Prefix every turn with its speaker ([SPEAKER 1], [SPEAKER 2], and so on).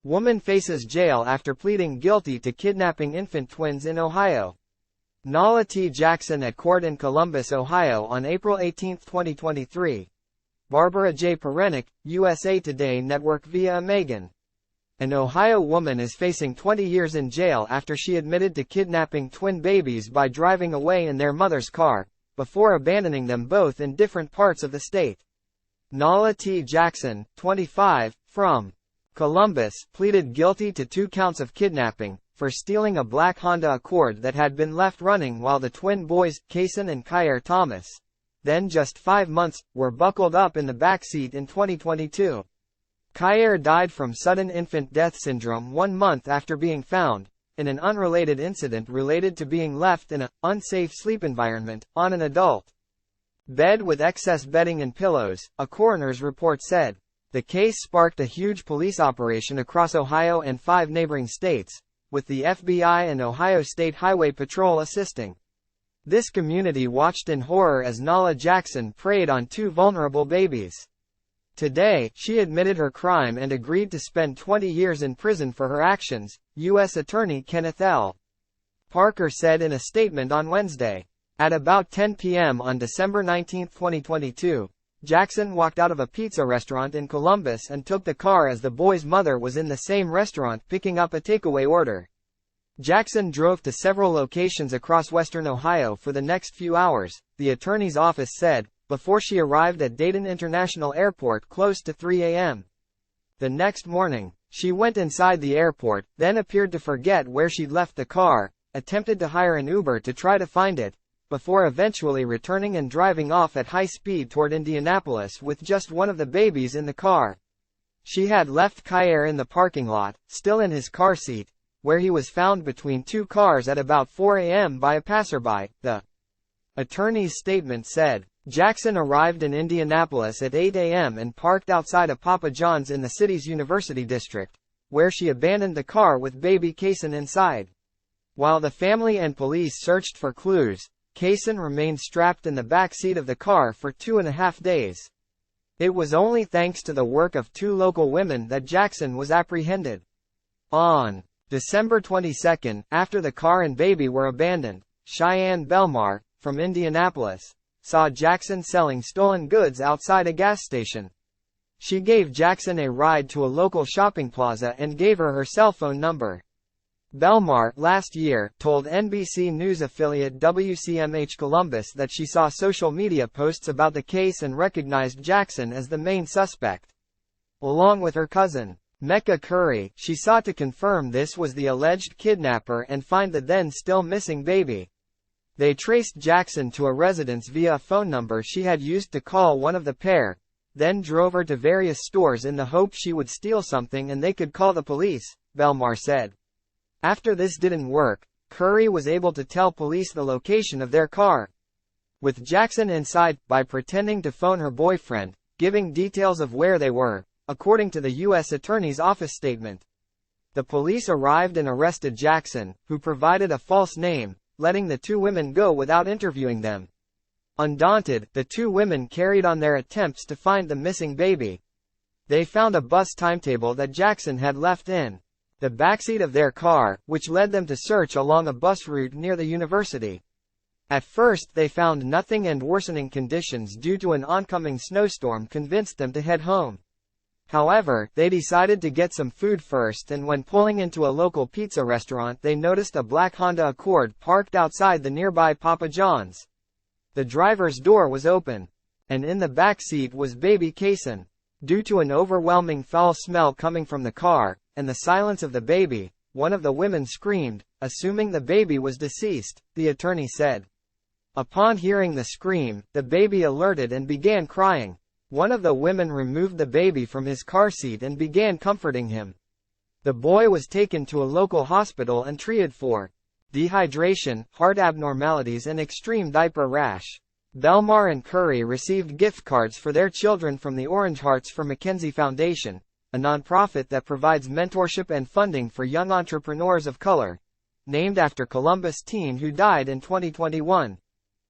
[SPEAKER 1] Woman faces jail after pleading guilty to kidnapping infant twins in Ohio. Nalah T. Jackson at court in Columbus, Ohio on April 18, 2023. Barbara J. Perenic, USA Today Network via Imagn. An Ohio woman is facing 20 years in jail after she admitted to kidnapping twin babies by driving away in their mother's car, before abandoning them both in different parts of the state. Nalah T. Jackson, 25, from Columbus, pleaded guilty to 2 counts of kidnapping, for stealing a black Honda Accord that had been left running while the twin boys, Kason and Ky'air Thomas, then just 5 months, were buckled up in the back seat in 2022. Ky'air died from sudden infant death syndrome 1 month after being found, in an unrelated incident related to being left in an unsafe sleep environment, on an adult bed with excess bedding and pillows, a coroner's report said. The case sparked a huge police operation across Ohio and 5 neighboring states, with the FBI and Ohio State Highway Patrol assisting. This community watched in horror as Nalah Jackson preyed on 2 vulnerable babies. Today, she admitted her crime and agreed to spend 20 years in prison for her actions, U.S. Attorney Kenneth L. Parker said in a statement on Wednesday. At about 10 p.m. on December 19, 2022, Jackson walked out of a pizza restaurant in Columbus and took the car as the boy's mother was in the same restaurant picking up a takeaway order. Jackson drove to several locations across western Ohio for the next few hours, the attorney's office said, before she arrived at Dayton International Airport close to 3 a.m. The next morning, she went inside the airport, then appeared to forget where she'd left the car, attempted to hire an Uber to try to find it, before eventually returning and driving off at high speed toward Indianapolis with just one of the babies in the car. She had left Ky'air in the parking lot, still in his car seat, where he was found between 2 cars at about 4 a.m. by a passerby, the attorney's statement said. Jackson arrived in Indianapolis at 8 a.m. and parked outside a Papa John's in the city's University District, where she abandoned the car with baby Kason inside. While the family and police searched for clues, Kason remained strapped in the back seat of the car for 2.5 days. It was only thanks to the work of 2 local women that Jackson was apprehended. On December 22, after the car and baby were abandoned, Cheyenne Belmar, from Indianapolis, saw Jackson selling stolen goods outside a gas station. She gave Jackson a ride to a local shopping plaza and gave her cell phone number. Belmar, last year, told NBC News affiliate WCMH Columbus that she saw social media posts about the case and recognized Jackson as the main suspect. Along with her cousin, Mecca Curry, she sought to confirm this was the alleged kidnapper and find the then still missing baby. They traced Jackson to a residence via a phone number she had used to call one of the pair, then drove her to various stores in the hope she would steal something and they could call the police, Belmar said. After this didn't work, Curry was able to tell police the location of their car. With Jackson inside, by pretending to phone her boyfriend, giving details of where they were, according to the U.S. Attorney's Office statement. The police arrived and arrested Jackson, who provided a false name, letting the 2 women go without interviewing them. Undaunted, the 2 women carried on their attempts to find the missing baby. They found a bus timetable that Jackson had left in the backseat of their car, which led them to search along a bus route near the university. At first they found nothing and worsening conditions due to an oncoming snowstorm convinced them to head home. However, they decided to get some food first and when pulling into a local pizza restaurant they noticed a black Honda Accord parked outside the nearby Papa John's. The driver's door was open, and in the back seat was baby Kason. Due to an overwhelming foul smell coming from the car, and the silence of the baby, one of the women screamed, assuming the baby was deceased, the attorney said. Upon hearing the scream, the baby alerted and began crying. One of the women removed the baby from his car seat and began comforting him. The boy was taken to a local hospital and treated for dehydration, heart abnormalities and extreme diaper rash. Belmar and Curry received gift cards for their children from the Orange Hearts for Mackenzie Foundation, a nonprofit that provides mentorship and funding for young entrepreneurs of color, named after Columbus teen who died in 2021.